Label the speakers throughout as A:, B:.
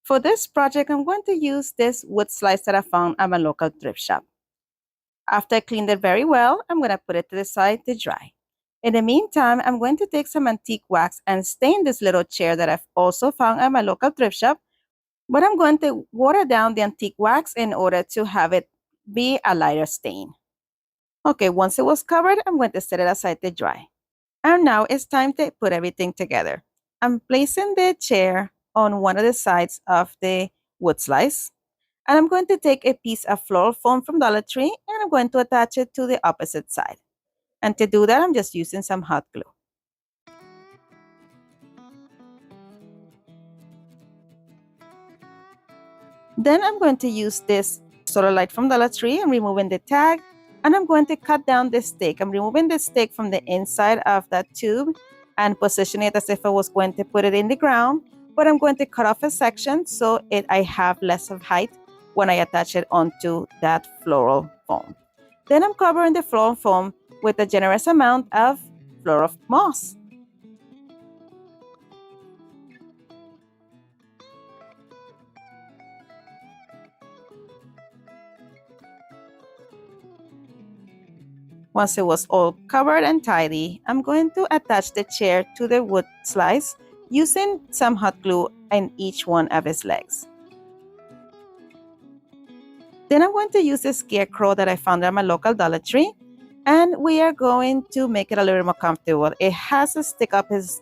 A: For this project, I'm going to use this wood slice that I found at my local thrift shop. After I cleaned it very well, I'm going to put it to the side to dry. In the meantime, I'm going to take some antique wax and stain this little chair that I've also found at my local thrift shop. But I'm going to water down the antique wax in order to have it be a lighter stain. Okay, once it was covered, I'm going to set it aside to dry. And now it's time to put everything together. I'm placing the chair on one of the sides of the wood slice. And I'm going to take a piece of floral foam from Dollar Tree and I'm going to attach it to the opposite side. And to do that, I'm just using some hot glue. Then I'm going to use this solar light from Dollar Tree and removing the tag. And I'm going to cut down the stick. I'm removing the stick from the inside of that tube and position it as if I was going to put it in the ground. But I'm going to cut off a section so I have less of height when I attach it onto that floral foam. Then I'm covering the floral foam with a generous amount of floral moss. Once it was all covered and tidy, I'm going to attach the chair to the wood slice using some hot glue in each one of its legs. Then I'm going to use the scarecrow that I found at my local Dollar Tree, and we are going to make it a little more comfortable. It has to stick up his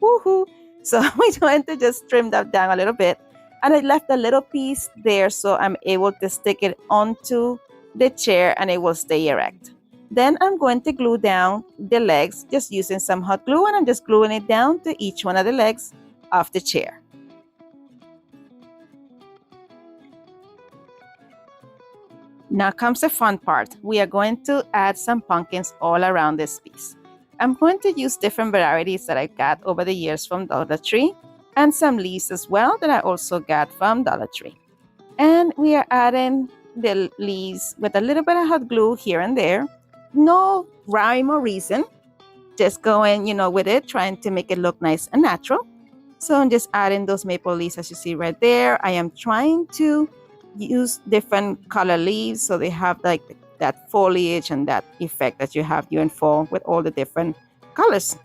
A: woohoo, so we're going to just trim that down a little bit. And I left a little piece there so I'm able to stick it onto the chair and it will stay erect. Then I'm going to glue down the legs just using some hot glue, and I'm just gluing it down to each one of the legs of the chair. Now comes the fun part. We are going to add some pumpkins all around this piece. I'm going to use different varieties that I got over the years from Dollar Tree and some leaves as well that I also got from Dollar Tree. And we are adding the leaves with a little bit of hot glue here and there. No rhyme or reason, just going, with it, trying to make it look nice and natural. So I'm just adding those maple leaves as you see right there. I am trying to use different color leaves so they have like that foliage and that effect that you have during fall with all the different colors.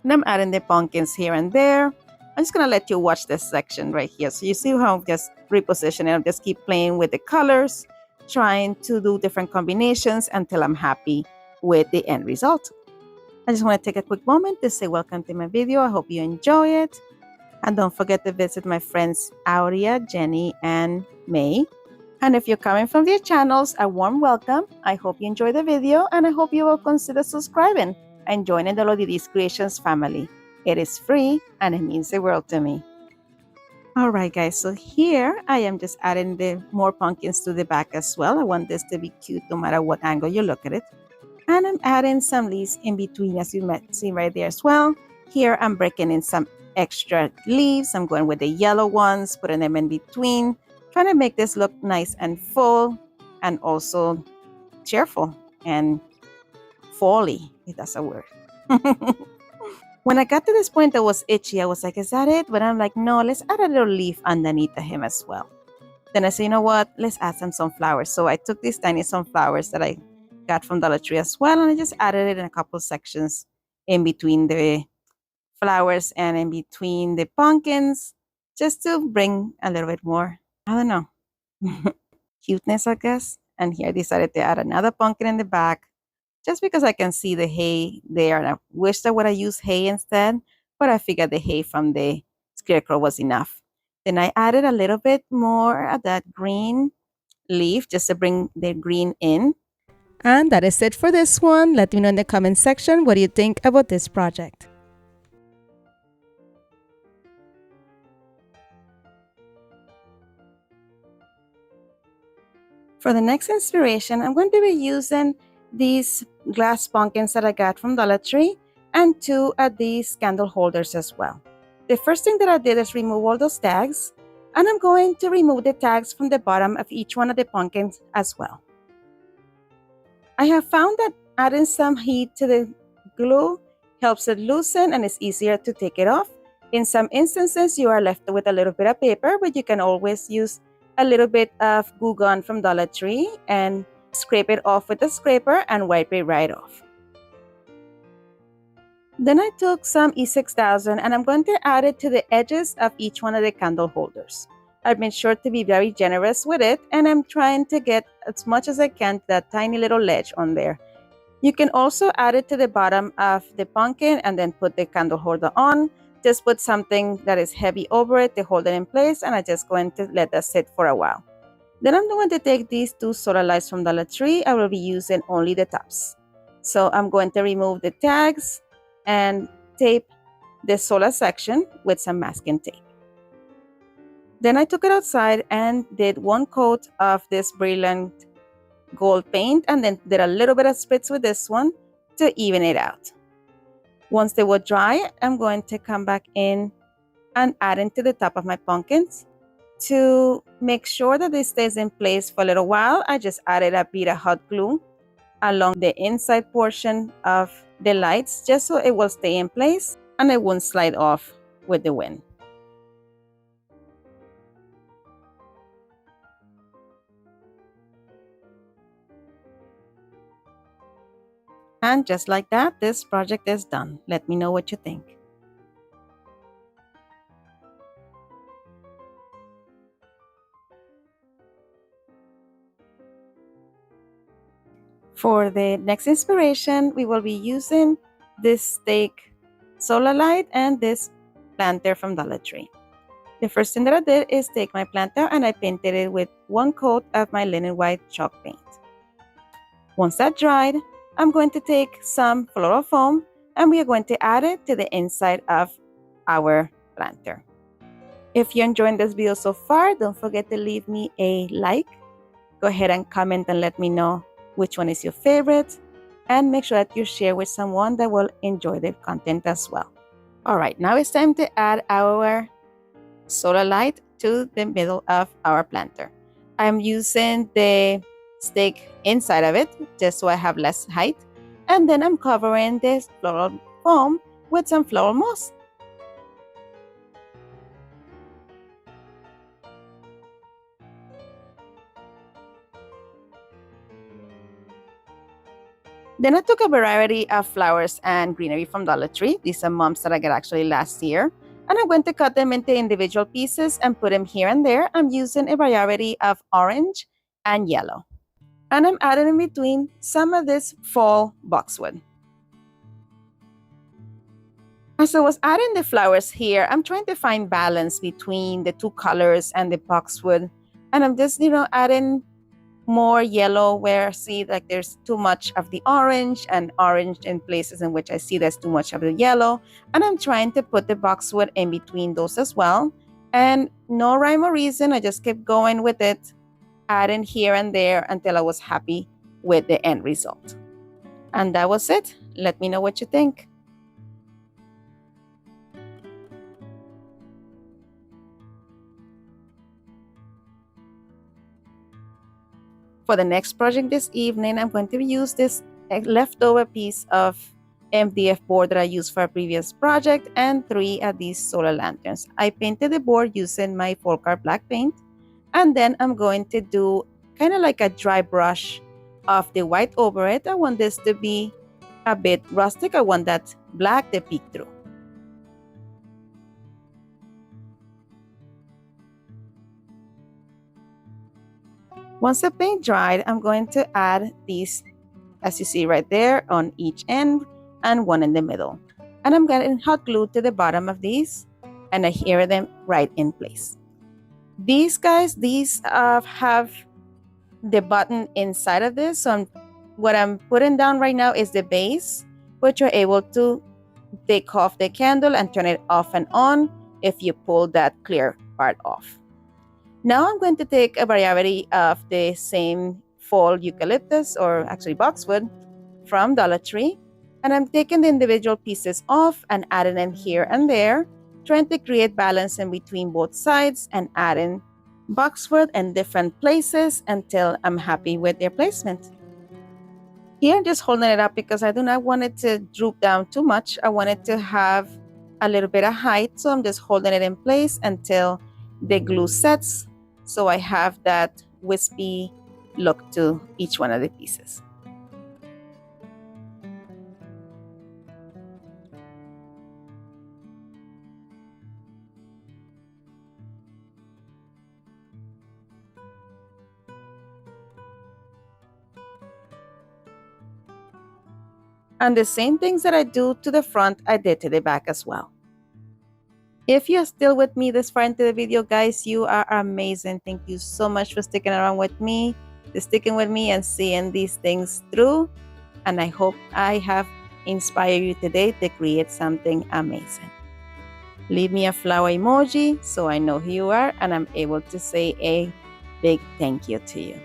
A: And I'm adding the pumpkins here and there. I'm just going to let you watch this section right here. So you see how I'm just repositioning. I'll just keep playing with the colors, trying to do different combinations until I'm happy with the end result. I just want to take a quick moment to say welcome to my video. I hope you enjoy it. And don't forget to visit my friends Aurea, Jenny, and May. And if you're coming from their channels, a warm welcome. I hope you enjoy the video and I hope you will consider subscribing and joining the Lodi's Creations family. It is free and it means the world to me. Alright guys, so here I am just adding the more pumpkins to the back as well. I want this to be cute no matter what angle you look at it. And I'm adding some leaves in between, as you might see right there as well. Here I'm breaking in some extra leaves. I'm going with the yellow ones, putting them in between, trying to make this look nice and full and also cheerful and folly, if that's a word. When I got to this point that was itchy, I was like, is that it? But I'm like, no, let's add a little leaf underneath him as well. Then I said, you know what? Let's add some sunflowers. So I took these tiny sunflowers that I got from Dollar Tree as well, and I just added it in a couple sections in between the flowers and in between the pumpkins, just to bring a little bit more, I don't know, cuteness, I guess. And here I decided to add another pumpkin in the back, just because I can see the hay there, and I wish I would have used hay instead, but I figured the hay from the scarecrow was enough. Then I added a little bit more of that green leaf just to bring the green in. And that is it for this one. Let me know in the comment section what do you think about this project. For the next inspiration, I'm going to be using these glass pumpkins that I got from Dollar Tree and 2 of these candle holders as well. The first thing that I did is remove all those tags, and I'm going to remove the tags from the bottom of each one of the pumpkins as well. I have found that adding some heat to the glue helps it loosen and it's easier to take it off. In some instances, you are left with a little bit of paper, but you can always use a little bit of glue gun from Dollar Tree and scrape it off with a scraper and wipe it right off. Then I took some E6000 and I'm going to add it to the edges of each one of the candle holders. I've been sure to be very generous with it, and I'm trying to get as much as I can to that tiny little ledge on there. You can also add it to the bottom of the pumpkin and then put the candle holder on. Just put something that is heavy over it to hold it in place, and I'm just going to let that sit for a while. Then I'm going to take these two solar lights from Dollar Tree. I will be using only the tops. So I'm going to remove the tags and tape the solar section with some masking tape. Then I took it outside and did one coat of this brilliant gold paint, and then did a little bit of spritz with this one to even it out. Once they were dry, I'm going to come back in and add into the top of my pumpkins. To make sure that this stays in place for a little while, I just added a bit of hot glue along the inside portion of the lights, just so it will stay in place and it won't slide off with the wind. And just like that, this project is done. Let me know what you think. For the next inspiration, we will be using this stake solar light and this planter from Dollar Tree. The first thing that I did is take my planter and I painted it with one coat of my linen white chalk paint. Once that dried, I'm going to take some floral foam and we are going to add it to the inside of our planter. If you're enjoying this video so far, don't forget to leave me a like. Go ahead and comment and let me know which one is your favorite, and make sure that you share with someone that will enjoy the content as well. All right, now it's time to add our solar light to the middle of our planter. I'm using the stake inside of it just so I have less height, and then I'm covering this floral foam with some floral moss. Then I took a variety of flowers and greenery from Dollar Tree. These are mums that I got actually last year. And I'm going to cut them into individual pieces and put them here and there. I'm using a variety of orange and yellow. And I'm adding in between some of this fall boxwood. As I was adding the flowers here, I'm trying to find balance between the two colors and the boxwood. And I'm just, adding more yellow where I see like there's too much of the orange, and orange in places in which I see there's too much of the yellow. And I'm trying to put the boxwood in between those as well. And no rhyme or reason, I just kept going with it, adding here and there until I was happy with the end result. And that was it. Let me know what you think. For the next project this evening, I'm going to use this leftover piece of MDF board that I used for a previous project and 3 of these solar lanterns. I painted the board using my Folkart black paint, and then I'm going to do kind of like a dry brush of the white over it. I want this to be a bit rustic. I want that black to peek through. Once the paint dried, I'm going to add these, as you see right there, on each end and one in the middle. And I'm getting hot glue to the bottom of these, and I adhere them right in place. These guys, have the button inside of this. So what I'm putting down right now is the base, which you're able to take off the candle and turn it off and on if you pull that clear part off. Now I'm going to take a variety of the same fall eucalyptus, or actually boxwood, from Dollar Tree, and I'm taking the individual pieces off and adding them here and there, trying to create balance in between both sides and adding boxwood in different places until I'm happy with their placement. Here I'm just holding it up because I do not want it to droop down too much. I want it to have a little bit of height, so I'm just holding it in place until the glue sets, so I have that wispy look to each one of the pieces. And the same things that I do to the front, I did to the back as well. If you're still with me this far into the video, guys, you are amazing. Thank you so much for sticking around with me, and seeing these things through. And I hope I have inspired you today to create something amazing. Leave me a flower emoji so I know who you are and I'm able to say a big thank you to you.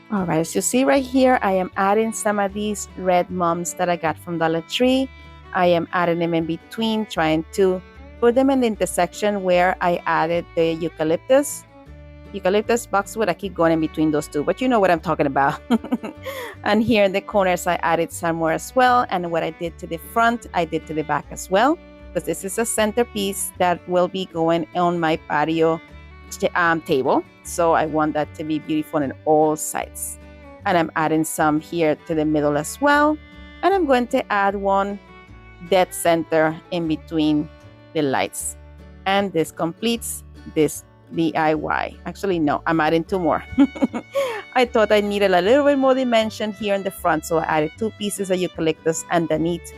A: All right, as you see right here, I am adding some of these red mums that I got from Dollar Tree. I am adding them in between, trying to put them in the intersection where I added the eucalyptus boxwood. I keep going in between those two, but you know what I'm talking about. And here in the corners, I added some more as well. And what I did to the front, I did to the back as well, because this is a centerpiece that will be going on my patio table. So I want that to be beautiful on all sides. And I'm adding some here to the middle as well. And I'm going to add one dead center in between the lights. And this completes this DIY. Actually, no, I'm adding two more. I thought I needed a little bit more dimension here in the front, so I added two pieces of eucalyptus underneath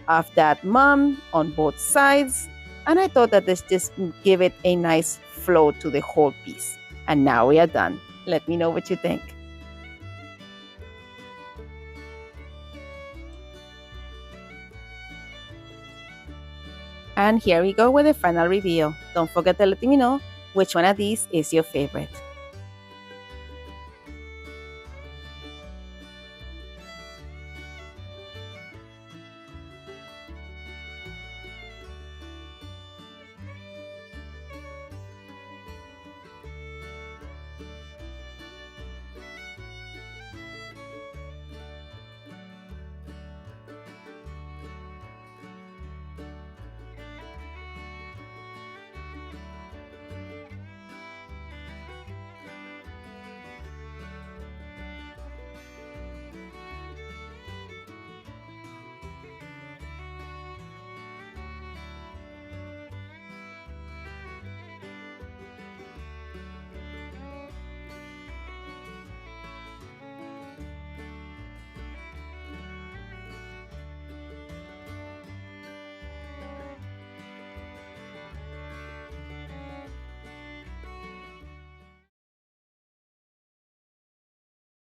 A: of that mum on both sides. And I thought that this just give it a nice flow to the whole piece. And now we are done. Let me know what you think. And here we go with the final reveal. Don't forget to let me know which one of these is your favorite.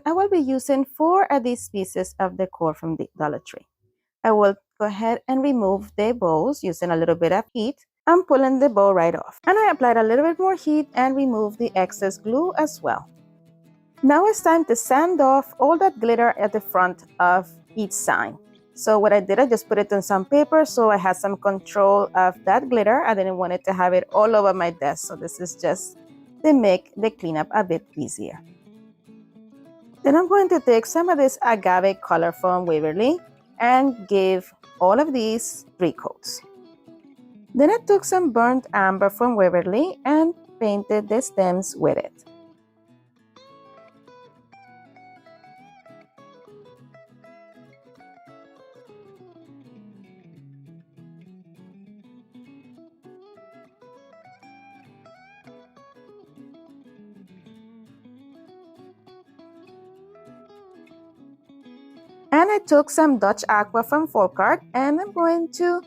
A: I will be using 4 of these pieces of decor from the Dollar Tree. I will go ahead and remove the bows using a little bit of heat. I'm pulling the bow right off. And I applied a little bit more heat and remove the excess glue as well. Now it's time to sand off all that glitter at the front of each sign. So what I did, I just put it on some paper so I had some control of that glitter. I didn't want it to have it all over my desk. So this is just to make the cleanup a bit easier. Then I'm going to take some of this agave color from Waverly and give all of these 3 coats. Then I took some burnt amber from Waverly and painted the stems with it. And I took some Dutch Aqua from Folk Art and I'm going to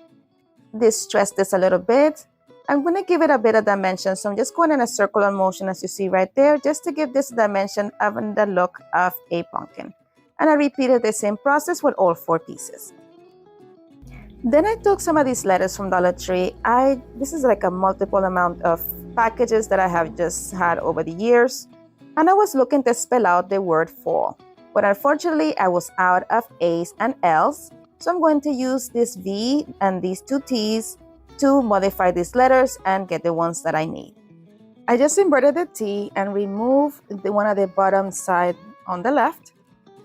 A: distress this a little bit. I'm going to give it a bit of dimension. So I'm just going in a circular motion as you see right there, just to give this dimension of the look of a pumpkin. And I repeated the same process with all 4 pieces. Then I took some of these letters from Dollar Tree. This is like a multiple amount of packages that I have just had over the years. And I was looking to spell out the word fall. But unfortunately, I was out of A's and L's. So I'm going to use this V and these 2 T's to modify these letters and get the ones that I need. I just inverted the T and removed the one at the bottom side on the left,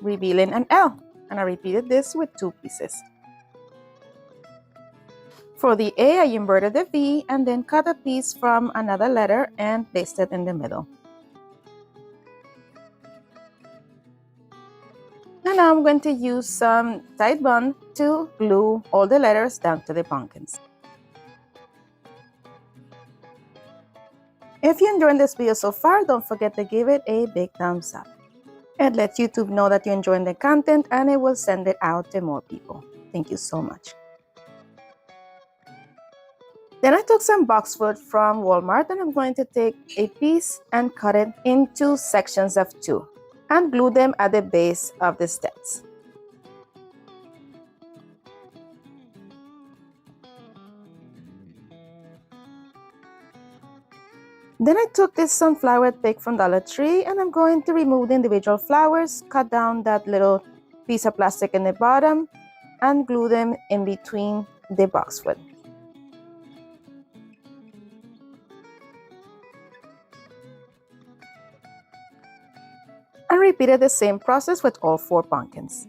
A: revealing an L. And I repeated this with 2 pieces. For the A, I inverted the V and then cut a piece from another letter and placed it in the middle. And now I'm going to use some Tide Bond to glue all the letters down to the pumpkins. If you're enjoying this video so far, don't forget to give it a big thumbs up. It lets YouTube know that you're enjoying the content and it will send it out to more people. Thank you so much. Then I took some boxwood from Walmart and I'm going to take a piece and cut it into sections of 2 and glue them at the base of the stems. Then I took this sunflower pick from Dollar Tree and I'm going to remove the individual flowers, cut down that little piece of plastic in the bottom, and glue them in between the boxwood. And repeated the same process with all 4 pumpkins.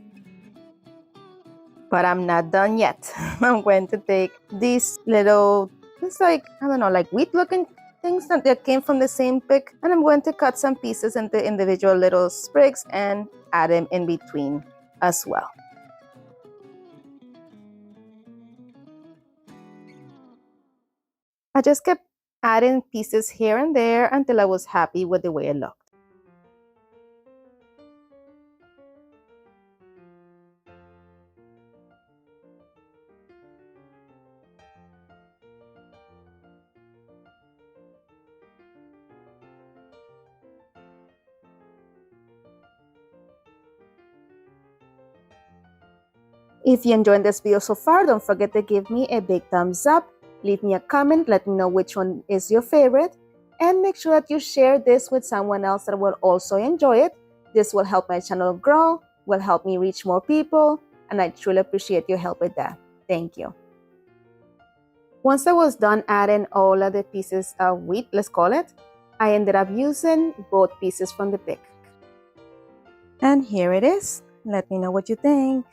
A: But I'm not done yet. I'm going to take these little, it's like, I don't know, like wheat looking things that came from the same pick, and I'm going to cut some pieces into individual little sprigs and add them in between as well. I just kept adding pieces here and there until I was happy with the way it looked. If you enjoyed this video so far, don't forget to give me a big thumbs up, leave me a comment, let me know which one is your favorite, and make sure that you share this with someone else that will also enjoy it. This will help my channel grow, will help me reach more people, and I truly appreciate your help with that. Thank you. Once I was done adding all of the pieces of wheat, let's call it, I ended up using both pieces from the pick. And here it is. Let me know what you think.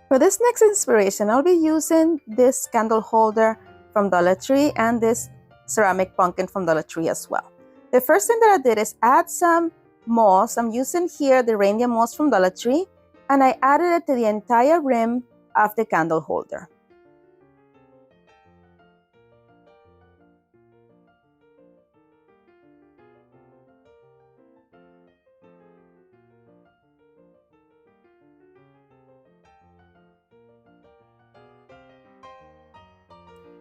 A: For this next inspiration, I'll be using this candle holder from Dollar Tree and this ceramic pumpkin from Dollar Tree as well. The first thing that I did is add some moss. I'm using here the reindeer moss from Dollar Tree, and I added it to the entire rim of the candle holder.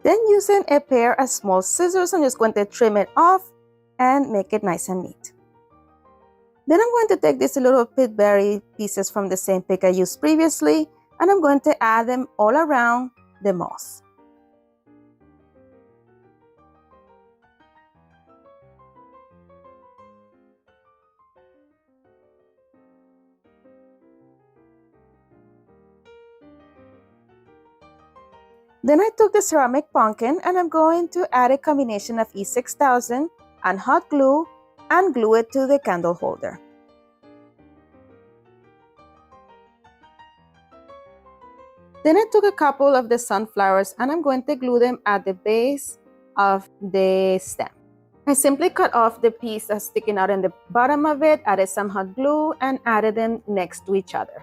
A: Then using a pair of small scissors, I'm just going to trim it off and make it nice and neat. Then I'm going to take these little pitberry pieces from the same pick I used previously, and I'm going to add them all around the moss. Then I took the ceramic pumpkin and I'm going to add a combination of E6000 and hot glue and glue it to the candle holder. Then I took a couple of the sunflowers and I'm going to glue them at the base of the stem. I simply cut off the piece that's sticking out in the bottom of it, added some hot glue, and added them next to each other.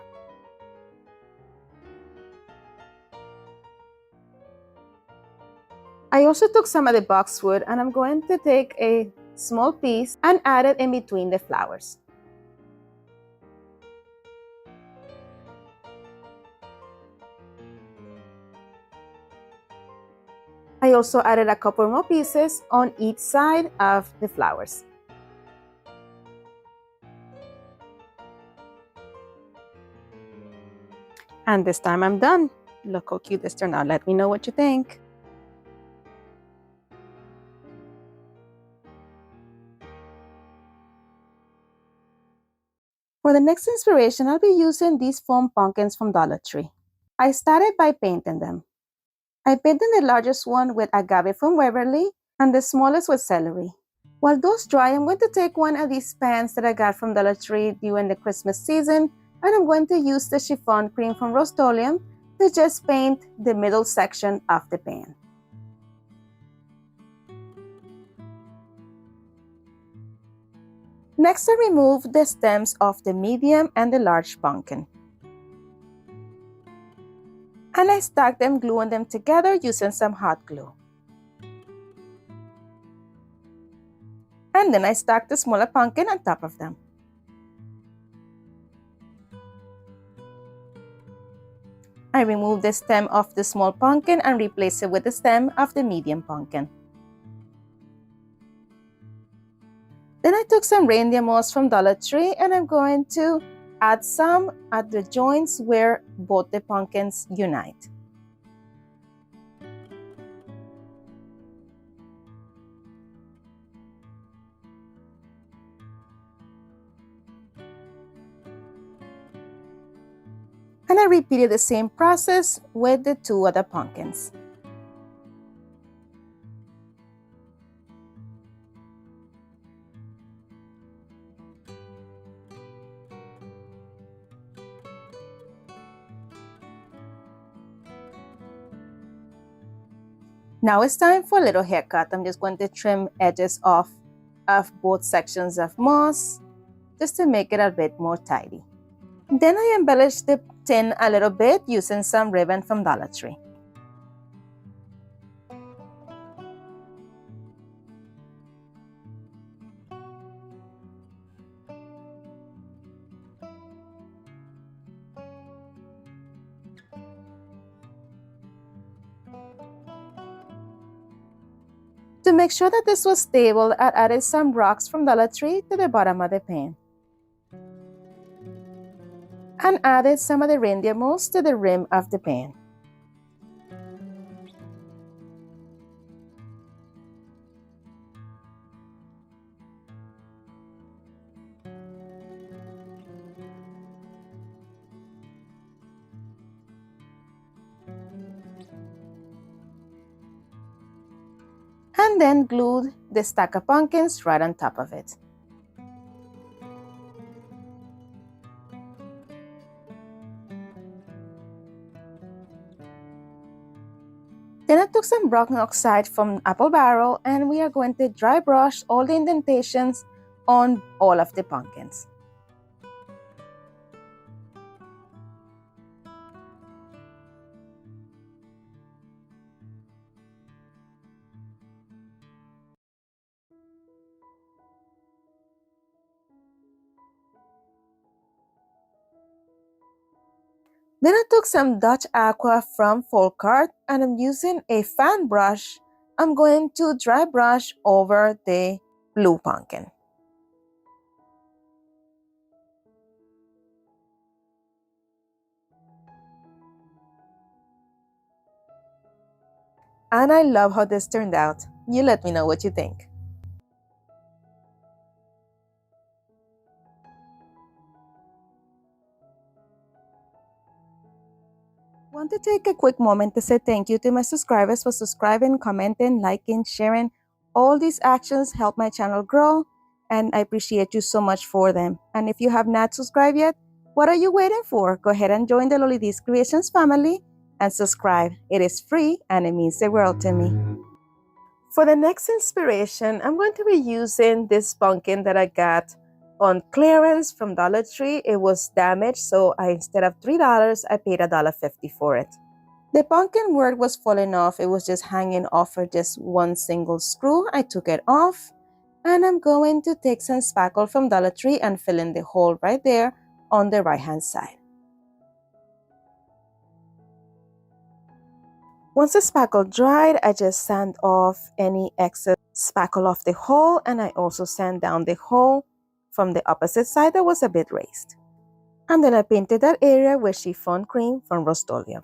A: I also took some of the boxwood and I'm going to take a small piece and add it in between the flowers. I also added a couple more pieces on each side of the flowers. And this time I'm done. Look how cute this turned out. Let me know what you think. For the next inspiration, I'll be using these foam pumpkins from Dollar Tree. I started by painting them. I painted the largest one with agave from Waverly and the smallest with celery. While those dry, I'm going to take one of these pans that I got from Dollar Tree during the Christmas season, and I'm going to use the chiffon cream from Rust-Oleum to just paint the middle section of the pan. Next, I remove the stems of the medium and the large pumpkin. And I stack them, gluing them together using some hot glue. And then I stack the smaller pumpkin on top of them. I remove the stem of the small pumpkin and replace it with the stem of the medium pumpkin. Then I took some reindeer moss from Dollar Tree and I'm going to add some at the joints where both the pumpkins unite. And I repeated the same process with the two other pumpkins. Now it's time for a little haircut. I'm just going to trim edges off of both sections of moss just to make it a bit more tidy. Then I embellished the tin a little bit using some ribbon from Dollar Tree. To make sure that this was stable, I added some rocks from Dollar Tree to the bottom of the pan. And added some of the reindeer moss to the rim of the pan. And then glued the stack of pumpkins right on top of it. Then I took some brown oxide from apple barrel and we are going to dry brush all the indentations on all of the pumpkins. Then I took some Dutch Aqua from Folk Art and I'm using a fan brush. I'm going to dry brush over the blue pumpkin. And I love how this turned out. You let me know what you think. Want to take a quick moment to say thank you to my subscribers for subscribing, commenting, liking, sharing. All these actions help my channel grow and I appreciate you so much for them. And if you have not subscribed yet, what are you waiting for? Go ahead and join the Lolly's Creations family and subscribe. It is free and it means the world to me. For the next inspiration, I'm going to be using this pumpkin that I got on clearance from Dollar Tree. It was damaged, so instead of $3, I paid $1.50 for it. The pumpkin word was falling off. It was just hanging off for just one single screw. I took it off, and I'm going to take some spackle from Dollar Tree and fill in the hole right there on the right-hand side. Once the spackle dried, I just sand off any excess spackle off the hole, and I also sand down the hole from the opposite side that was a bit raised. And then I painted that area with chiffon cream from Rust-Oleum.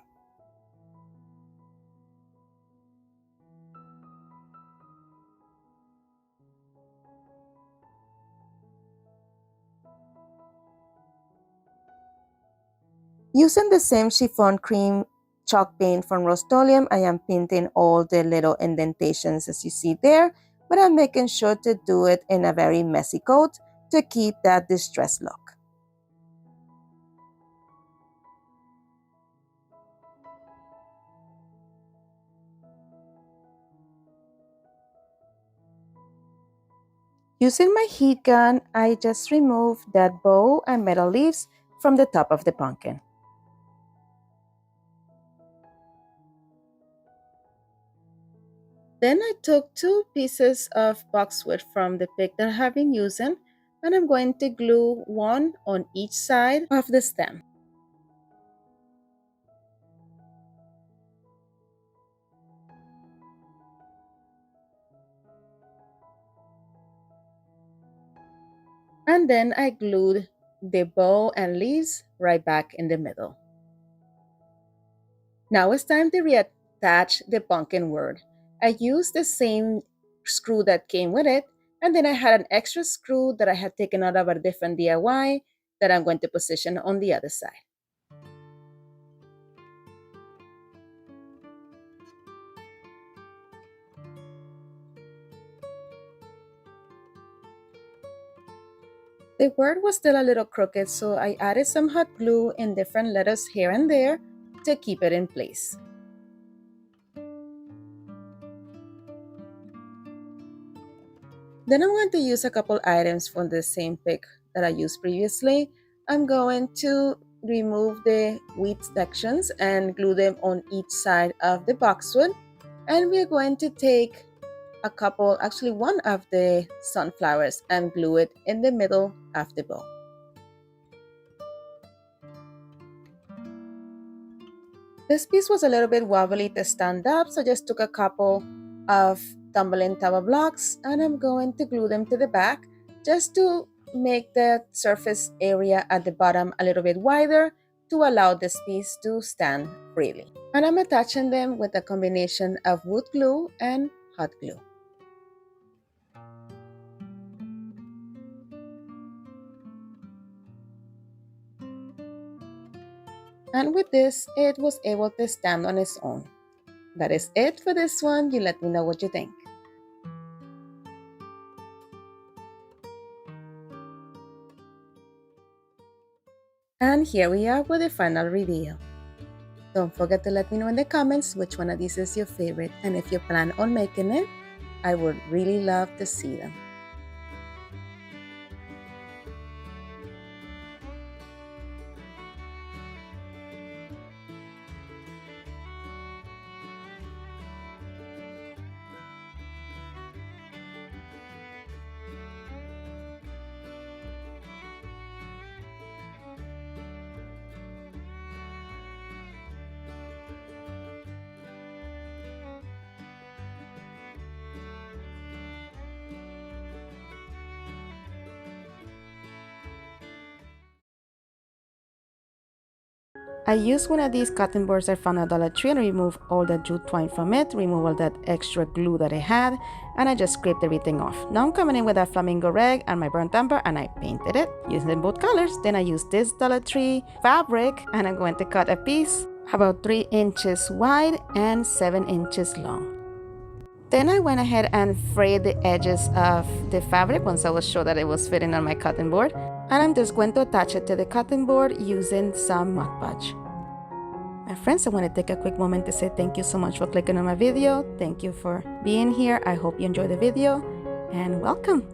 A: Using the same chiffon cream chalk paint from Rust-Oleum, I am painting all the little indentations as you see there but I'm making sure to do it in a very messy coat to keep that distressed look. Using my heat gun, I just removed that bow and metal leaves from the top of the pumpkin. Then I took 2 pieces of boxwood from the pick that I have been using, and I'm going to glue one on each side of the stem. And then I glued the bow and leaves right back in the middle. Now it's time to reattach the pumpkin word. I used the same screw that came with it, and then I had an extra screw that I had taken out of a different DIY that I'm going to position on the other side. The word was still a little crooked, so I added some hot glue in different letters here and there to keep it in place. Then I'm going to use a couple items from the same pick that I used previously. I'm going to remove the wheat sections and glue them on each side of the boxwood. And we're going to take a couple, actually one of the sunflowers, and glue it in the middle of the bow. This piece was a little bit wobbly to stand up, so I just took a couple of tumbling tower blocks and I'm going to glue them to the back just to make the surface area at the bottom a little bit wider to allow this piece to stand freely. And I'm attaching them with a combination of wood glue and hot glue. And with this, it was able to stand on its own. That is it for this one. You let me know what you think. And here we are with the final reveal. Don't forget to let me know in the comments which one of these is your favorite, and if you plan on making it, I would really love to see them. I used one of these cotton boards I found at Dollar Tree and removed all the jute twine from it, remove all that extra glue that I had, and I just scraped everything off. Now I'm coming in with a flamingo rag and my burnt umber, and I painted it using both colors. Then I used this Dollar Tree fabric and I'm going to cut a piece about 3 inches wide and 7 inches long. Then I went ahead and frayed the edges of the fabric once I was sure that it was fitting on my cutting board. And I'm just going to attach it to the cutting board using some Mod Podge. My friends, I want to take a quick moment to say thank you so much for clicking on my video. Thank you for being here. I hope you enjoyed the video and welcome.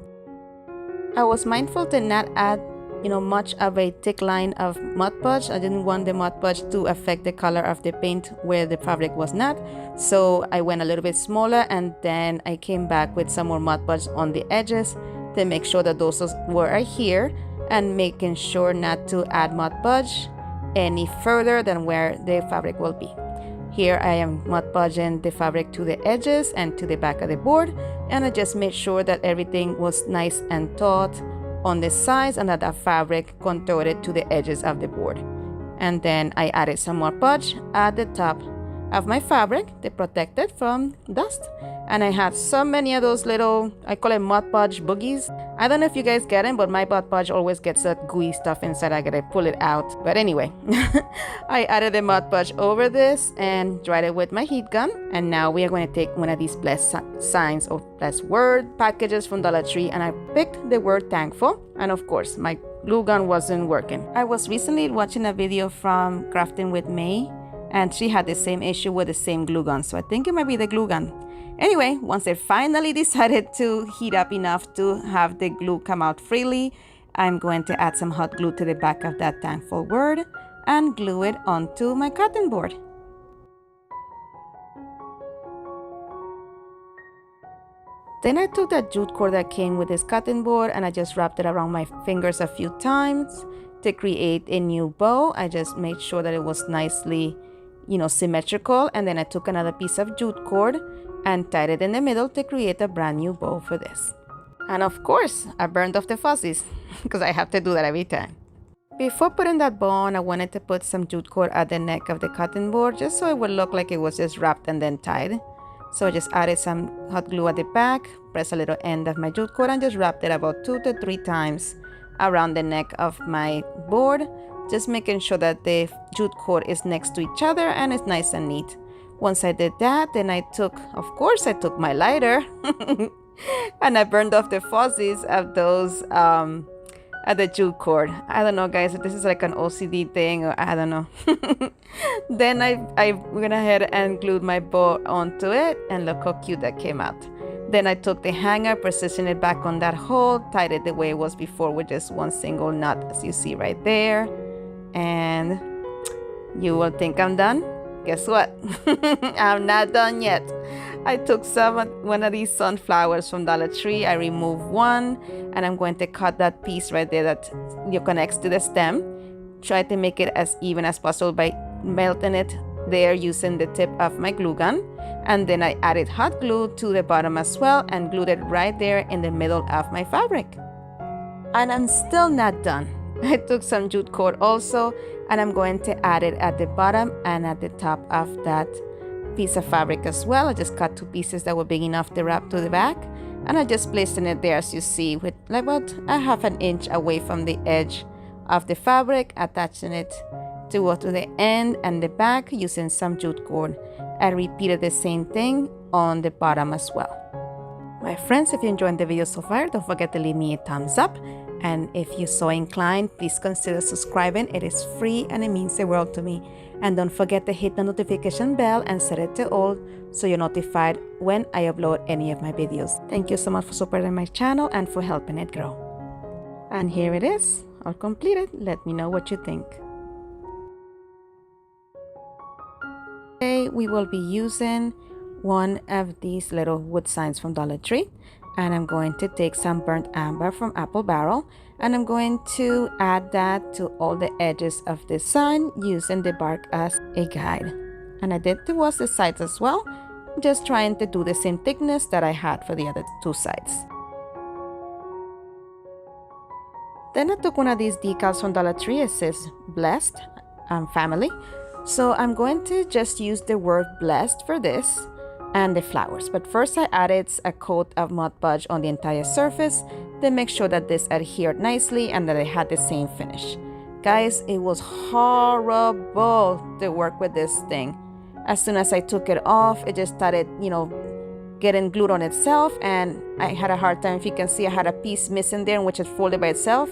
A: I was mindful to not add much of a thick line of Mod Podge. I didn't want the Mod Podge to affect the color of the paint where the fabric was not, so I went a little bit smaller, and then I came back with some more Mod Podge on the edges to make sure that those were here, and making sure not to add Mod Podge any further than where the fabric will be. Here I am Mod Podging the fabric to the edges and to the back of the board, and I just made sure that everything was nice and taut on the sides and that the fabric contoured to the edges of the board. And then I added some more Podge at the top of my fabric to protect it from dust. And I have so many of those little, I call it Mod Podge boogies. I don't know if you guys get them, but my Mod Podge always gets that gooey stuff inside. I gotta pull it out. But anyway, I added the Mod Podge over this and dried it with my heat gun. And now we are going to take one of these blessed signs or blessed word packages from Dollar Tree, and I picked the word thankful. And of course, my glue gun wasn't working. I was recently watching a video from Crafting with May, and she had the same issue with the same glue gun. So I think it might be the glue gun. Anyway, once I finally decided to heat up enough to have the glue come out freely, I'm going to add some hot glue to the back of that thankful word and glue it onto my cutting board. Then I took that jute cord that came with this cutting board and I just wrapped it around my fingers a few times to create a new bow. I just made sure that it was nicely, symmetrical. And then I took another piece of jute cord and tied it in the middle to create a brand new bow for this. And of course, I burned off the fuzzies because I have to do that every time. Before putting that bow on, I wanted to put some jute cord at the neck of the cutting board just so it would look like it was just wrapped and then tied. So I just added some hot glue at the back, pressed a little end of my jute cord and just wrapped it about 2 to 3 times around the neck of my board, just making sure that the jute cord is next to each other and it's nice and neat. Once I did that, then I took my lighter and I burned off the fuzzies of those at the jute cord. I don't know, guys, if this is like an OCD thing or I don't know. Then I went ahead and glued my bow onto it, and look how cute that came out. Then I took the hanger, positioned it back on that hole, tied it the way it was before with just one single knot, as you see right there. And you will think I'm done. Guess what? I'm not done yet. I took one of these sunflowers from Dollar Tree. I removed one, and I'm going to cut that piece right there that connects to the stem. Try to make it as even as possible by melting it there using the tip of my glue gun. And then I added hot glue to the bottom as well and glued it right there in the middle of my fabric. And I'm still not done. I took some jute cord also, and I'm going to add it at the bottom and at the top of that piece of fabric as well. I just cut 2 pieces that were big enough to wrap to the back, and I just placed it there, as you see, with about a half an inch away from the edge of the fabric, attaching it to the end and the back using some jute cord. I repeated the same thing on the bottom as well. My friends, if you enjoyed the video so far, don't forget to leave me a thumbs up. And if you're so inclined, please consider subscribing. It is free and it means the world to me. And don't forget to hit the notification bell and set it to all so you're notified when I upload any of my videos. Thank you so much for supporting my channel and for helping it grow. And here it is, all completed. Let me know what you think. Today we will be using one of these little wood signs from Dollar Tree. And I'm going to take some burnt amber from Apple Barrel, and I'm going to add that to all the edges of this sign using the bark as a guide. And I did towards the sides as well, just trying to do the same thickness that I had for the other 2 sides. Then I took one of these decals from Dollar Tree. It says blessed family. So I'm going to just use the word blessed for this and the flowers. But first I added a coat of Mod Podge on the entire surface to make sure that this adhered nicely and that it had the same finish. Guys, it was horrible to work with this thing. As soon as I took it off, it just started, getting glued on itself, and I had a hard time. If you can see, I had a piece missing there, which is folded by itself.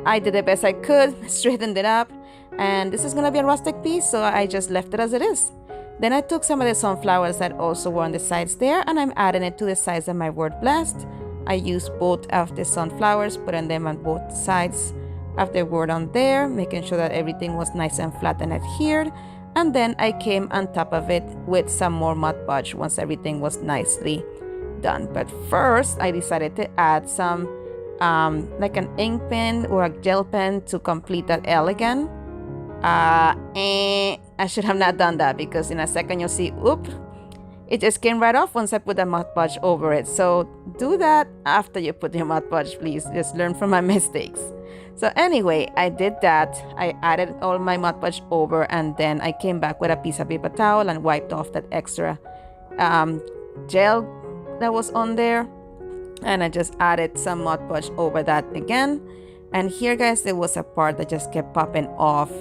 A: I did the best I could, straightened it up, and this is gonna be a rustic piece, so I just left it as it is. Then I took some of the sunflowers that also were on the sides there, and I'm adding it to the sides of my word blessed. I used both of the sunflowers, putting them on both sides of the word on there, making sure that everything was nice and flat and adhered. And then I came on top of it with some more Mod Podge once everything was nicely done. But first, I decided to add some like an ink pen or a gel pen to complete that L again. I should have not done that, because in a second you'll see, it just came right off once I put the Mod Podge over it. So do that after you put your Mod Podge, please. Just learn from my mistakes. So anyway, I did that. I added all my Mod Podge over, and then I came back with a piece of paper towel and wiped off that extra gel that was on there. And I just added some Mod Podge over that again. And here, guys, there was a part that just kept popping off.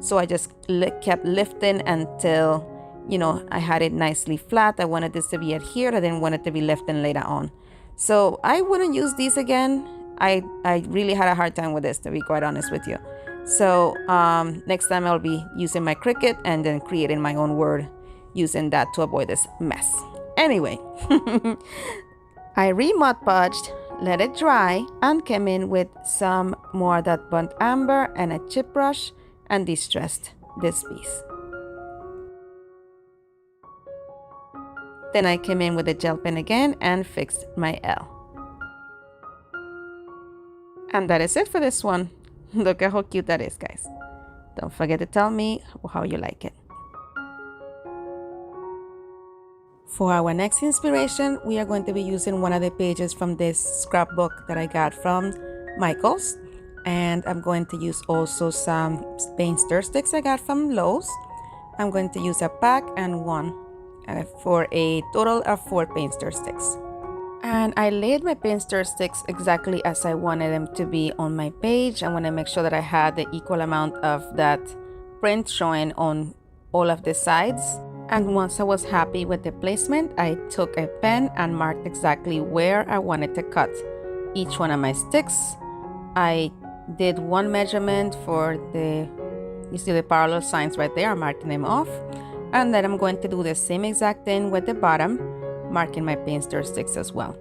A: So I just kept lifting until, you know, I had it nicely flat. I wanted this to be adhered. I didn't want it to be lifting later on. So I wouldn't use these again. I really had a hard time with this, to be quite honest with you. So next time I'll be using my Cricut and then creating my own word using that to avoid this mess. Anyway, I re-Mod Podged, let it dry, and came in with some more of that burnt amber and a chip brush and distressed this piece. Then I came in with a gel pen again and fixed my L. And that is it for this one. Look at how cute that is, guys. Don't forget to tell me how you like it. For our next inspiration, we are going to be using one of the pages from this scrapbook that I got from Michael's. And I'm going to use also some paint stir sticks I got from Lowe's. I'm going to use a pack and one for a total of 4 paint stir sticks. And I laid my paint stir sticks exactly as I wanted them to be on my page. I want to make sure that I had the equal amount of that print showing on all of the sides. And once I was happy with the placement, I took a pen and marked exactly where I wanted to cut each one of my sticks. I did one measurement for you see the parallel signs right there, I'm marking them off. And then I'm going to do the same exact thing with the bottom, marking my paint stir sticks as well.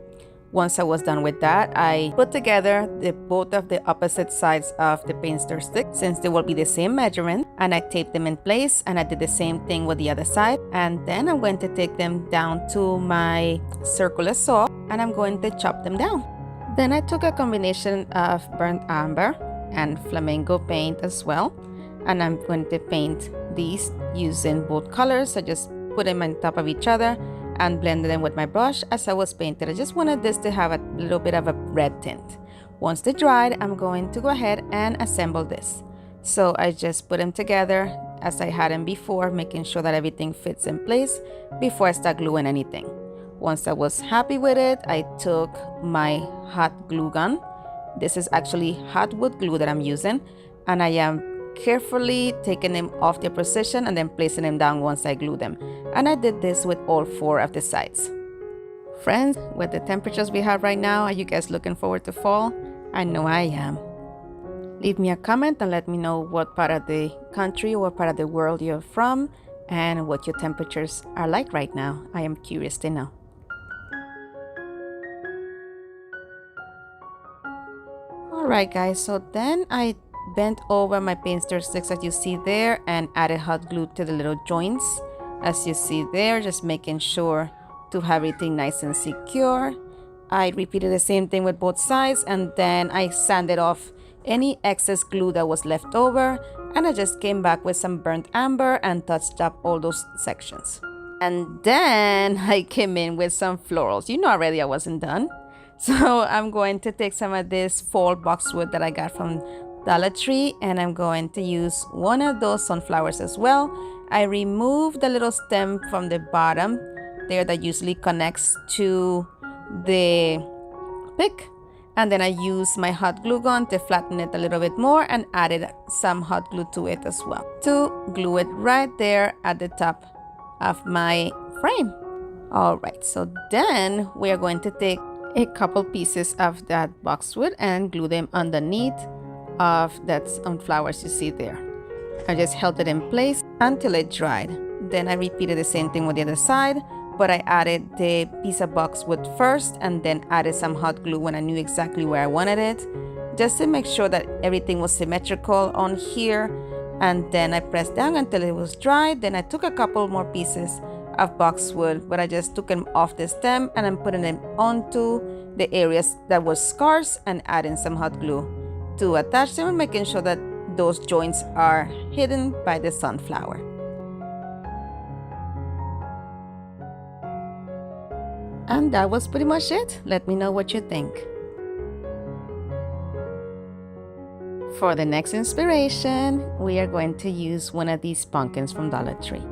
A: Once I was done with that, I put together both of the opposite sides of the paint stir stick since they will be the same measurement, and I taped them in place, and I did the same thing with the other side. And then I'm going to take them down to my circular saw and I'm going to chop them down. Then I took a combination of burnt amber and flamingo paint as well, and I'm going to paint these using both colors. I just put them on top of each other and blended them with my brush as I was painting. I just wanted this to have a little bit of a red tint. Once they dried, I'm going to go ahead and assemble this. So I just put them together as I had them before, making sure that everything fits in place before I start gluing anything. Once I was happy with it, I took my hot glue gun. This is actually hot wood glue that I'm using, and I am carefully taking them off their position and then placing them down once I glue them. And I did this with all 4 of the sides. Friends, with the temperatures we have right now, are you guys looking forward to fall? I know I am. Leave me a comment and let me know what part of the country or part of the world you're from and what your temperatures are like right now. I am curious to know. Alright guys, so then I bent over my paint stir sticks as you see there and added hot glue to the little joints as you see there, just making sure to have everything nice and secure. I repeated the same thing with both sides, and then I sanded off any excess glue that was left over, and I just came back with some burnt amber and touched up all those sections. And then I came in with some florals. You know already I wasn't done. So I'm going to take some of this fall boxwood that I got from Dollar Tree, and I'm going to use one of those sunflowers as well. I removed the little stem from the bottom there that usually connects to the pick, and then I used my hot glue gun to flatten it a little bit more and added some hot glue to it as well to glue it right there at the top of my frame. All right, so then we are going to take a couple pieces of that boxwood and glue them underneath of that sunflowers you see there. I just held it in place until it dried. Then I repeated the same thing with the other side, but I added the piece of boxwood first and then added some hot glue when I knew exactly where I wanted it, just to make sure that everything was symmetrical on here. And then I pressed down until it was dry. Then I took a couple more pieces of boxwood, but I just took them off the stem and I'm putting them onto the areas that was scarce and adding some hot glue to attach them and making sure that those joints are hidden by the sunflower. And that was pretty much it. Let me know what you think. For the next inspiration, we are going to use one of these pumpkins from Dollar Tree.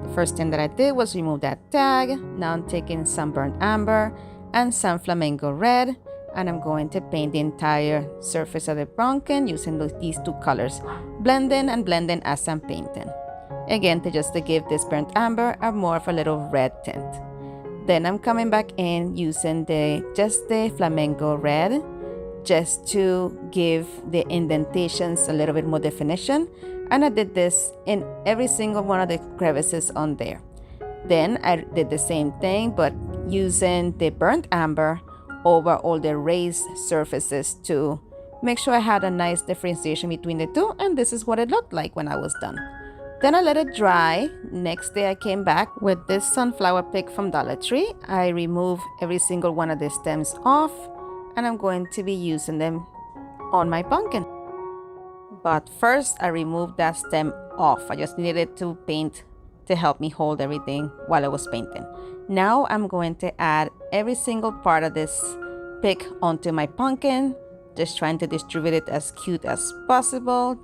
A: The first thing that I did was remove that tag. Now I'm taking some burnt amber and some flamingo red, and I'm going to paint the entire surface of the pumpkin using these two colors, blending as I'm painting. Again, to give this burnt amber a more of a little red tint. Then I'm coming back in using the flamingo red, just to give the indentations a little bit more definition, and I did this in every single one of the crevices on there. Then I did the same thing, but using the burnt amber over all the raised surfaces to make sure I had a nice differentiation between the two, and this is what it looked like when I was done. Then I let it dry. Next day I came back with this sunflower pick from Dollar Tree. I removed every single one of the stems off, and I'm going to be using them on my pumpkin. But first I removed that stem off. I just needed to paint to help me hold everything while I was painting. Now I'm going to add every single part of this pick onto my pumpkin, just trying to distribute it as cute as possible.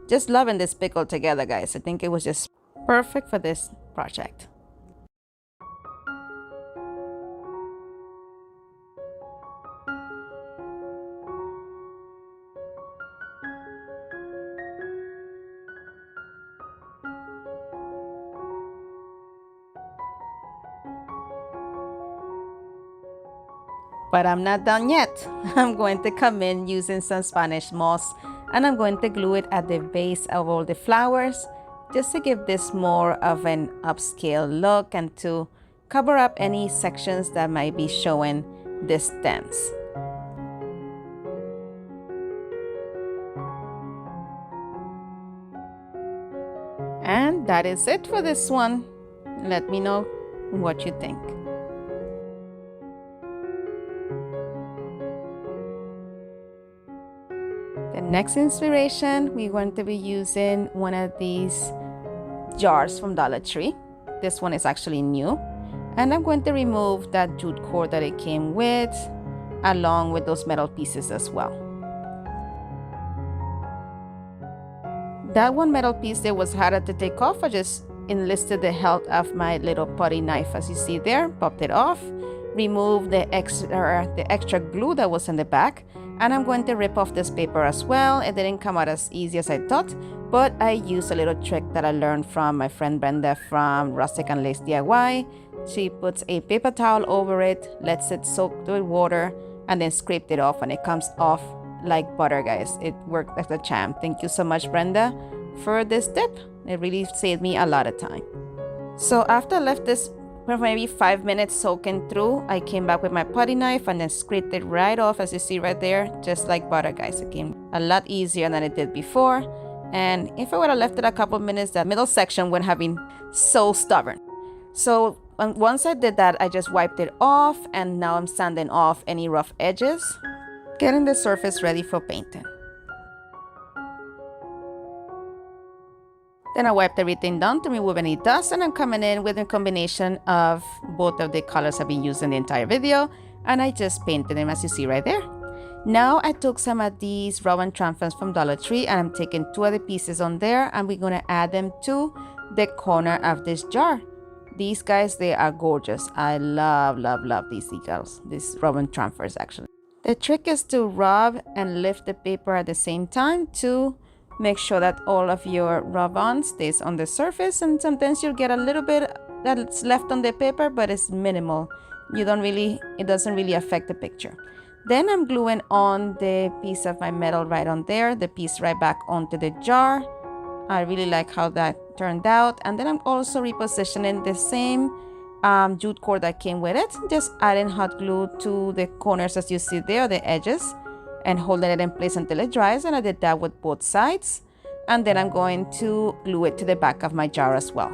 A: Just loving this pick all together, guys. I think it was just perfect for this project. But I'm not done yet. I'm going to come in using some Spanish moss, and I'm going to glue it at the base of all the flowers, just to give this more of an upscale look and to cover up any sections that might be showing the stems. And that is it for this one. Let me know what you think. The next inspiration, we're going to be using one of these jars from Dollar Tree. This one is actually new, and I'm going to remove that jute cord that it came with, along with those metal pieces as well. That one metal piece there was harder to take off. I just enlisted the help of my little putty knife, as you see there, popped it off, removed the extra glue that was in the back, and I'm going to rip off this paper as well. It didn't come out as easy as I thought, but I used a little trick that I learned from my friend Brenda from Rustic and Lace DIY. She puts a paper towel over it, lets it soak with water, and then scraped it off, and it comes off like butter, guys. It worked like a champ. Thank you so much, Brenda, for this tip. It really saved me a lot of time. So after I left this for maybe 5 minutes soaking through, I came back with my putty knife and then scraped it right off, as you see right there, just like butter, guys. It came a lot easier than it did before. And if I would have left it a couple minutes, that middle section would have been so stubborn. So once I did that, I just wiped it off, and now I'm sanding off any rough edges, getting the surface ready for painting. Then I wiped everything down to remove any dust, and I'm coming in with a combination of both of the colors I've been using the entire video, and I just painted them, as you see right there. Now I took some of these Rowan transfers from Dollar Tree, and I'm taking 2 of the pieces on there, and we're going to add them to the corner of this jar. These guys, they are gorgeous. I love these decals, these Rowan transfers actually. The trick is to rub and lift the paper at the same time to make sure that all of your rub-on stays on the surface, and sometimes you'll get a little bit that's left on the paper, but it's minimal. It doesn't really affect the picture. Then I'm gluing on the piece of my metal right on there, the piece right back onto the jar. I really like how that turned out. And then I'm also repositioning the same jute cord that came with it, just adding hot glue to the corners as you see there, the edges, and holding it in place until it dries. And I did that with both sides. And then I'm going to glue it to the back of my jar as well.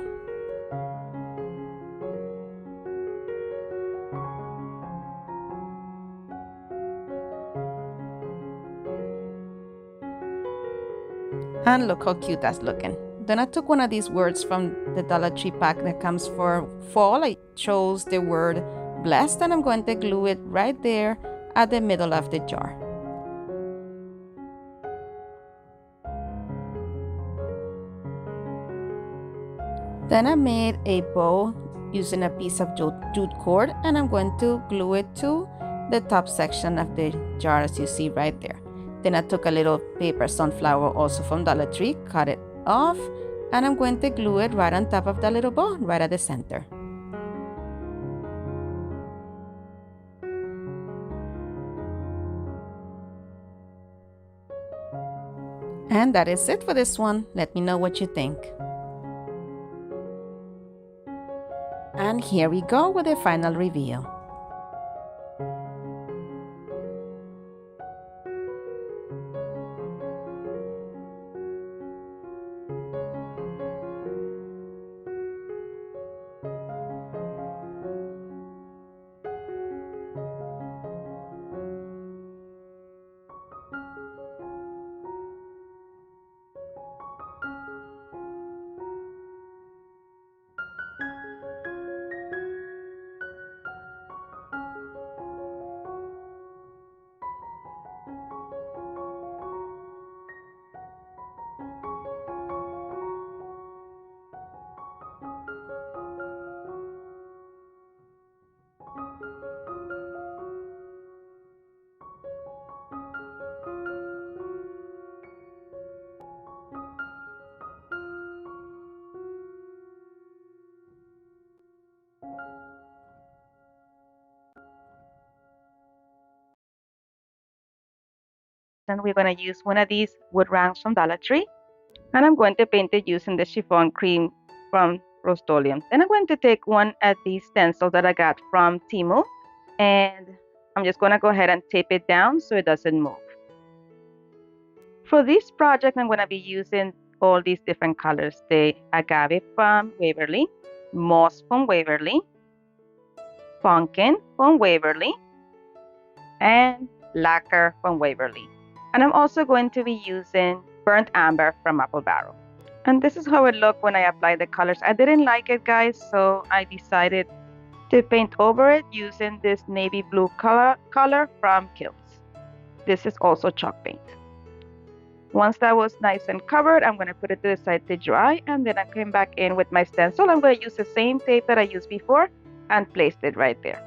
A: And look how cute that's looking. Then I took one of these words from the Dollar Tree pack that comes for fall. I chose the word blessed, and I'm going to glue it right there at the middle of the jar. Then I made a bow using a piece of jute cord, and I'm going to glue it to the top section of the jar, as you see right there. Then I took a little paper sunflower also from Dollar Tree, cut it off, and I'm going to glue it right on top of the little bow, right at the center. And that is it for this one. Let me know what you think. And here we go with the final reveal. Then we're going to use one of these wood rangs from Dollar Tree, and I'm going to paint it using the chiffon cream from Rustic. Then I'm going to take one of these stencils that I got from Temu, and I'm just going to go ahead and tape it down so it doesn't move. For this project, I'm going to be using all these different colors: the agave from Waverly, moss from Waverly, pumpkin from Waverly, and lacquer from Waverly. And I'm also going to be using burnt amber from Apple Barrel. And this is how it looked when I applied the colors. I didn't like it, guys, so I decided to paint over it using this navy blue color from Kills. This is also chalk paint. Once that was nice and covered, I'm going to put it to the side to dry, and then I came back in with my stencil. I'm going to use the same tape that I used before and placed it right there.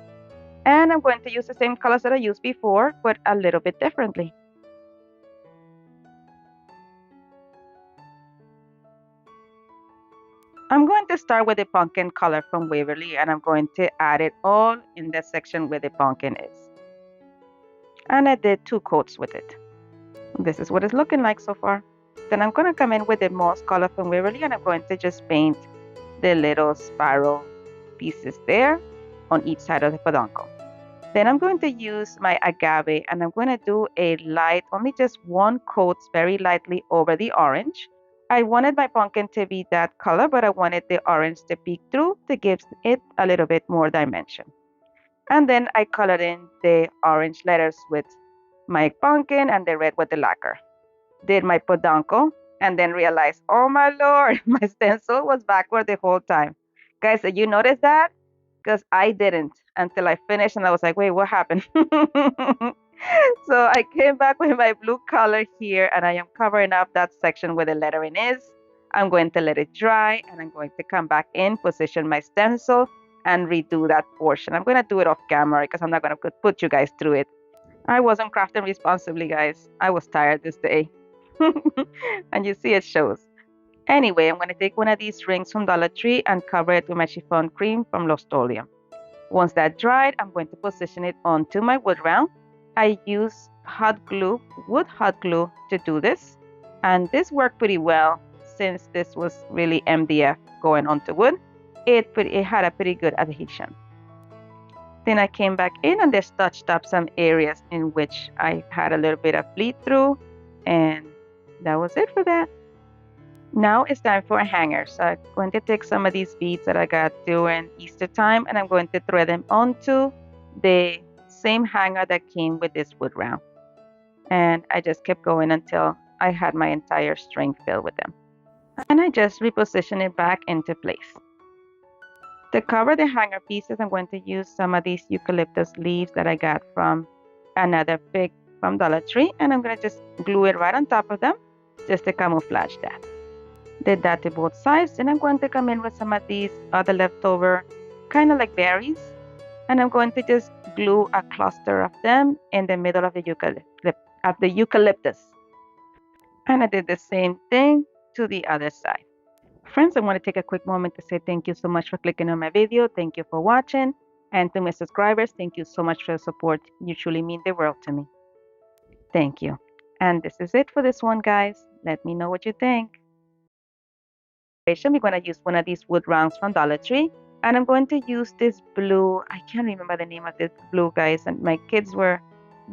A: And I'm going to use the same colors that I used before, but a little bit differently. I'm going to start with the pumpkin color from Waverly, and I'm going to add it all in the section where the pumpkin is. And I did 2 coats with it. This is what it's looking like so far. Then I'm going to come in with the moss color from Waverly, and I'm going to just paint the little spiral pieces there on each side of the peduncle. Then I'm going to use my agave, and I'm going to do a light, only just 1 coat very lightly over the orange. I wanted my pumpkin to be that color, but I wanted the orange to peek through to give it a little bit more dimension. And then I colored in the orange letters with my pumpkin and the red with the lacquer. Did my peduncle and then realized, oh my lord, my stencil was backward the whole time. Guys, did you notice that? Because I didn't until I finished, and I was like, wait, what happened? So I came back with my blue color here, and I am covering up that section where the lettering is. I'm going to let it dry, and I'm going to come back in, position my stencil, and redo that portion. I'm going to do it off camera because I'm not going to put you guys through it. I wasn't crafting responsibly, guys. I was tired this day. And you see it shows. Anyway, I'm going to take one of these rings from Dollar Tree and cover it with my chiffon cream from Rustic. Once that dried, I'm going to position it onto my wood round. I use hot glue, wood hot glue, to do this. And this worked pretty well since this was really MDF going onto wood. It had a pretty good adhesion. Then I came back in and just touched up some areas in which I had a little bit of bleed through. And that was it for that. Now it's time for a hanger. So I'm going to take some of these beads that I got during Easter time, and I'm going to thread them onto the same hanger that came with this wood round. And I just kept going until I had my entire string filled with them. And I just reposition it back into place. To cover the hanger pieces, I'm going to use some of these eucalyptus leaves that I got from another pick from Dollar Tree, and I'm going to just glue it right on top of them just to camouflage that. Did that to both sides. And I'm going to come in with some of these other leftover, kind of like berries. And I'm going to just glue a cluster of them in the middle of the eucalyptus. And I did the same thing to the other side. Friends, I want to take a quick moment to say thank you so much for clicking on my video. Thank you for watching. And to my subscribers, thank you so much for your support. You truly mean the world to me. Thank you. And this is it for this one, guys. Let me know what you think. We're going to use one of these wood rounds from Dollar Tree. And I'm going to use this blue. I can't remember the name of this blue, guys. And my kids were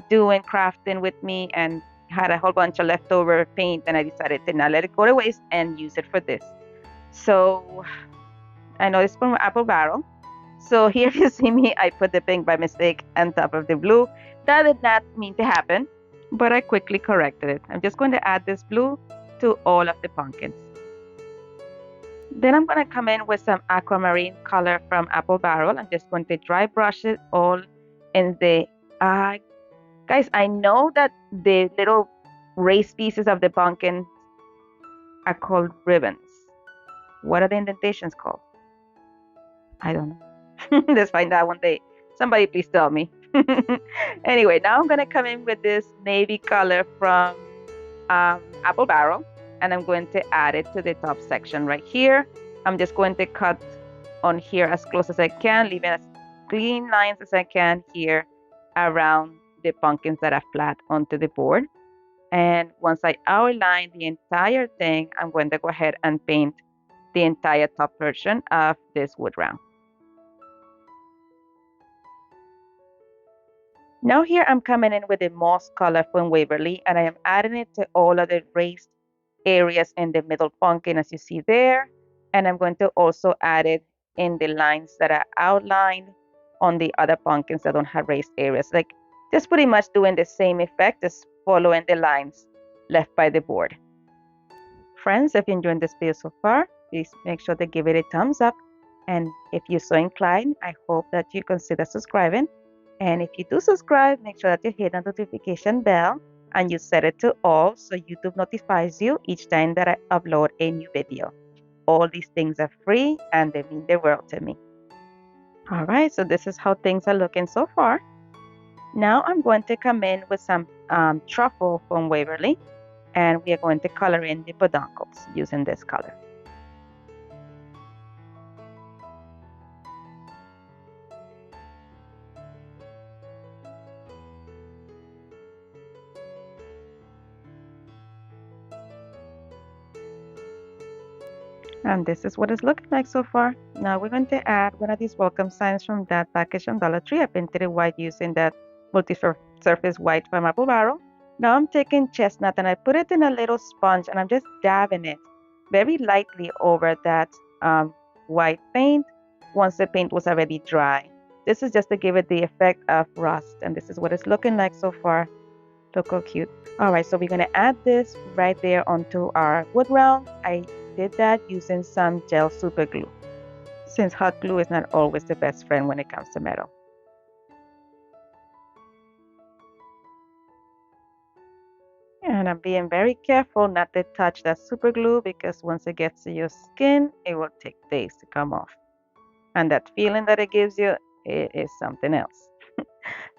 A: doing crafting with me and had a whole bunch of leftover paint. And I decided to not let it go to waste and use it for this. So I know it's from apple barrel. So here you see me, I put the pink by mistake on top of the blue. That did not mean to happen, but I quickly corrected it. I'm just going to add this blue to all of the pumpkins. Then I'm going to come in with some aquamarine color from apple barrel. I'm just going to dry brush it all in the, guys, I know that the little raised pieces of the pumpkin are called ribbons. What are the indentations called? I don't know. Let's find out one day. Somebody please tell me. Anyway, now I'm going to come in with this navy color from apple barrel, and I'm going to add it to the top section right here. I'm just going to cut on here as close as I can, leaving as clean lines as I can here around the pumpkins that are flat onto the board. And once I outline the entire thing, I'm going to go ahead and paint the entire top portion of this wood round. Now here I'm coming in with the moss color from Waverly, and I am adding it to all of the raised areas in the middle pumpkin as you see there. And I'm going to also add it in the lines that are outlined on the other pumpkins that don't have raised areas. Like just pretty much doing the same effect as following the lines left by the board. Friends, if you enjoyed this video so far, please make sure to give it a thumbs up. And if you're so inclined, I hope that you consider subscribing. And if you do subscribe, make sure that you hit the notification bell and you set it to all so YouTube notifies you each time that I upload a new video. All these things are free and they mean the world to me. All right, so this is how things are looking so far. Now I'm going to come in with some truffle from Waverly, and we are going to color in the peduncles using this color. And this is what it's looking like so far. Now we're going to add one of these welcome signs from that package from Dollar Tree. I painted it white using that multi-surface white from apple barrel. Now I'm taking chestnut and I put it in a little sponge and I'm just dabbing it very lightly over that white paint once the paint was already dry. This is just to give it the effect of rust, and this is what it's looking like so far. Look how cute. All right, so we're going to add this right there onto our wood round. I did that using some gel super glue, since hot glue is not always the best friend when it comes to metal. And I'm being very careful not to touch that super glue, because once it gets to your skin, it will take days to come off. And that feeling that it gives you, it is something else.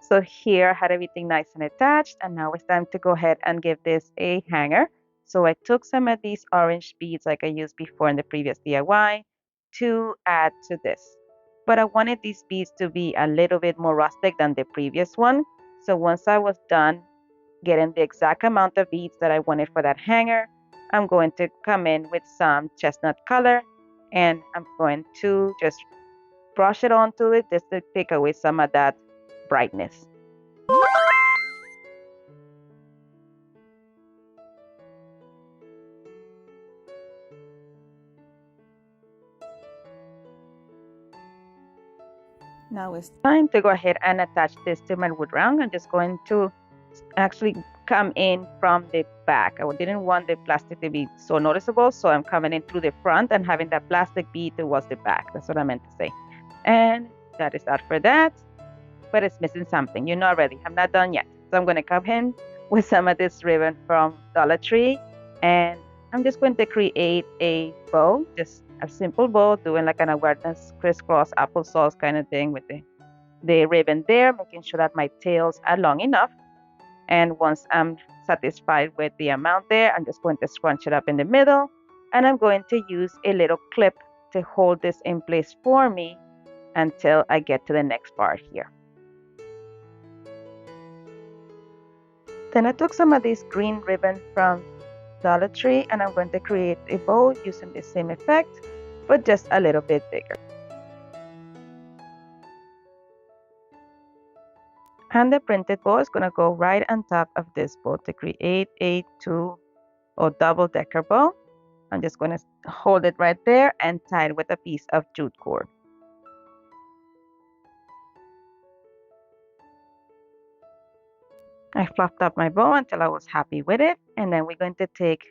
A: So here I had everything nice and attached, and now it's time to go ahead and give this a hanger. So I took some of these orange beads like I used before in the previous DIY to add to this. But I wanted these beads to be a little bit more rustic than the previous one. So once I was done getting the exact amount of beads that I wanted for that hanger, I'm going to come in with some chestnut color, and I'm going to just brush it onto it just to take away some of that brightness. Now it's time to go ahead and attach this to my wood round. I'm just going to actually come in from the back. I didn't want the plastic to be so noticeable, so I'm coming in through the front and having that plastic bead towards the back. That's what I meant to say. And that is that for that, but it's missing something. You know already, I'm not done yet. So I'm going to come in with some of this ribbon from Dollar Tree, and I'm just going to create a bow, just a simple bow, doing like an awareness crisscross applesauce kind of thing with the ribbon there, making sure that my tails are long enough. And once I'm satisfied with the amount there, I'm just going to scrunch it up in the middle. And I'm going to use a little clip to hold this in place for me until I get to the next part here. Then I took some of this green ribbon from Dollar Tree and I'm going to create a bow using the same effect, but just a little bit bigger. And the printed bow is going to go right on top of this bow to create a two or double decker bow. I'm just going to hold it right there and tie it with a piece of jute cord. I fluffed up my bow until I was happy with it. And then we're going to take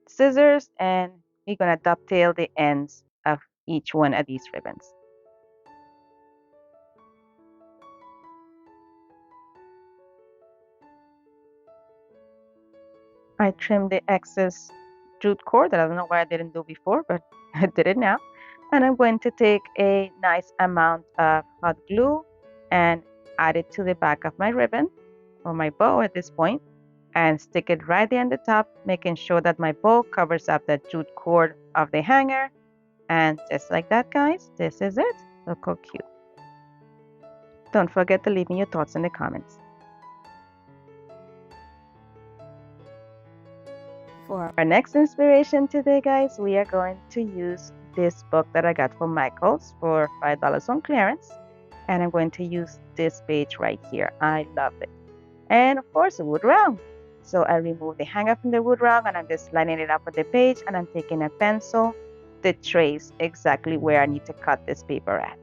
A: scissors and we're going to dovetail the ends of each one of these ribbons. I trimmed the excess jute cord that I don't know why I didn't do before, but I did it now. And I'm going to take a nice amount of hot glue and add it to the back of my ribbon or my bow at this point and stick it right there on the top, making sure that my bow covers up the jute cord of the hanger. And just like that, guys, this is it. Look how cute. Don't forget to leave me your thoughts in the comments. For our next inspiration today, guys, we are going to use this book that I got from Michael's for $5 on clearance. And I'm going to use this page right here. I love it. And of course, a wood round. So I remove the hanger from the wood round and I'm just lining it up with the page and I'm taking a pencil to trace exactly where I need to cut this paper at.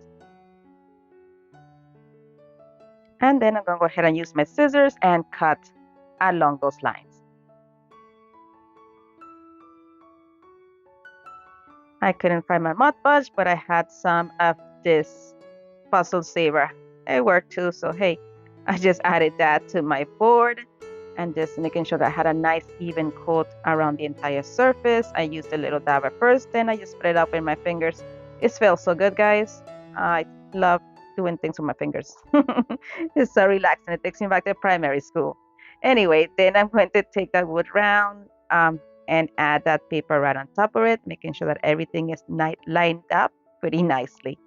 A: And then I'm going to go ahead and use my scissors and cut along those lines. I couldn't find my Mod Podge, but I had some of this Puzzle Saver. It worked too, so hey, I just added that to my board and just making sure that I had a nice even coat around the entire surface. I used a little dab at first, then I just spread it out with my fingers. It felt so good, guys. I love doing things with my fingers. It's so relaxing. It takes me back to primary school. Anyway, then I'm going to take that wood round and add that paper right on top of it, making sure that everything is lined up pretty nicely.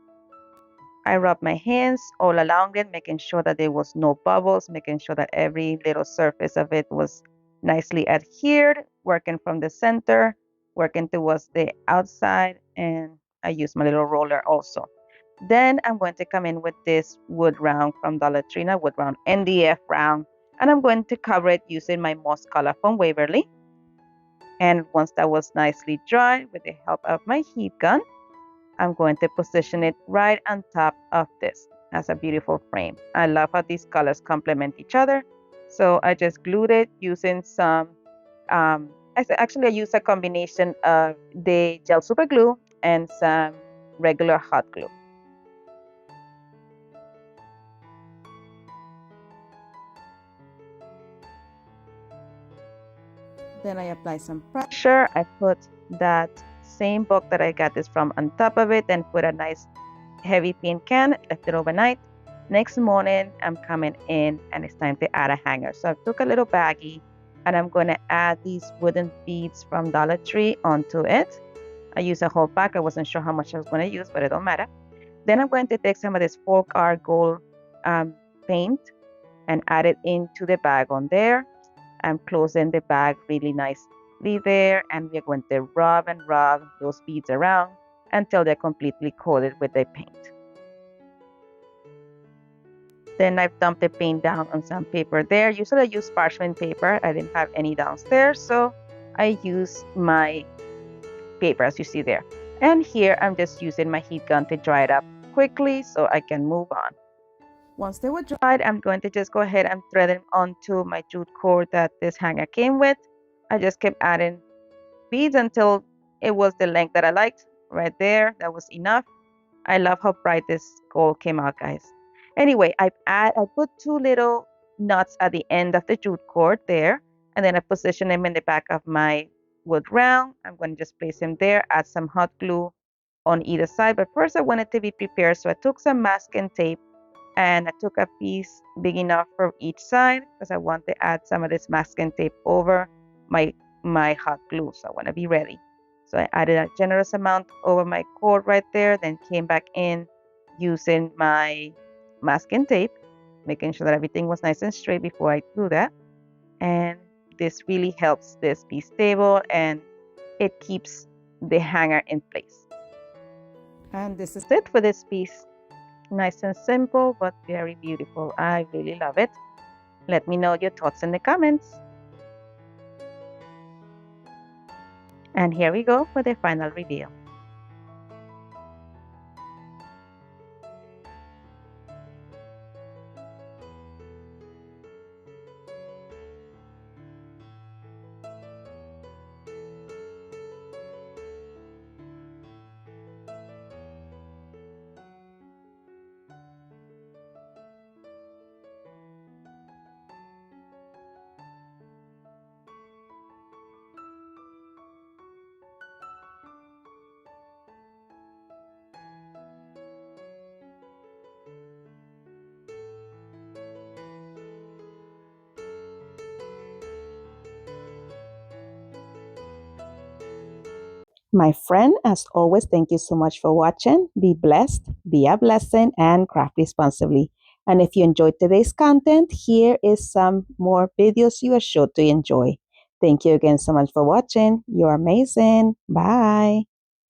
A: I rubbed my hands all along it, making sure that there was no bubbles, making sure that every little surface of it was nicely adhered, working from the center, working towards the outside, and I use my little roller also. Then I'm going to come in with this wood round from Dollar Tree, not wood round, NDF round, and I'm going to cover it using my moss color from Waverly. And once that was nicely dry, with the help of my heat gun, I'm going to position it right on top of this as a beautiful frame. I love how these colors complement each other. So I just glued it using some, I used a combination of the gel super glue and some regular hot glue. Then I apply some pressure. I put that same book that I got this from on top of it and put a nice heavy paint can, left it overnight. Next morning, I'm coming in and it's time to add a hanger. So I took a little baggie and I'm going to add these wooden beads from Dollar Tree onto it. I used a whole pack. I wasn't sure how much I was going to use, but it don't matter. Then I'm going to take some of this folk art gold paint and add it into the bag on there. I'm closing the bag really nicely there, and we're going to rub and rub those beads around until they're completely coated with the paint. Then I've dumped the paint down on some paper there. Usually I use parchment paper. I didn't have any downstairs, so I use my paper as you see there. And here I'm just using my heat gun to dry it up quickly so I can move on. Once they were dried, I'm going to just go ahead and thread them onto my jute cord that this hanger came with. I just kept adding beads until it was the length that I liked. Right there, that was enough. I love how bright this gold came out, guys. Anyway, I put two little knots at the end of the jute cord there, and then I position them in the back of my wood round. I'm going to just place them there, add some hot glue on either side. But first I wanted to be prepared. So I took some masking tape and I took a piece big enough for each side because I want to add some of this masking tape over my hot glue. So I want to be ready. So I added a generous amount over my cord right there, then came back in using my masking tape, making sure that everything was nice and straight before I do that. And this really helps this be stable and it keeps the hanger in place. And this is it for this piece. Nice and simple, but very beautiful. I really love it. Let me know your thoughts in the comments. And here we go for the final reveal. My friend, as always, thank you so much for watching. Be blessed, be a blessing, and craft responsibly. And if you enjoyed today's content, here is some more videos you are sure to enjoy. Thank you again so much for watching. You're amazing. Bye.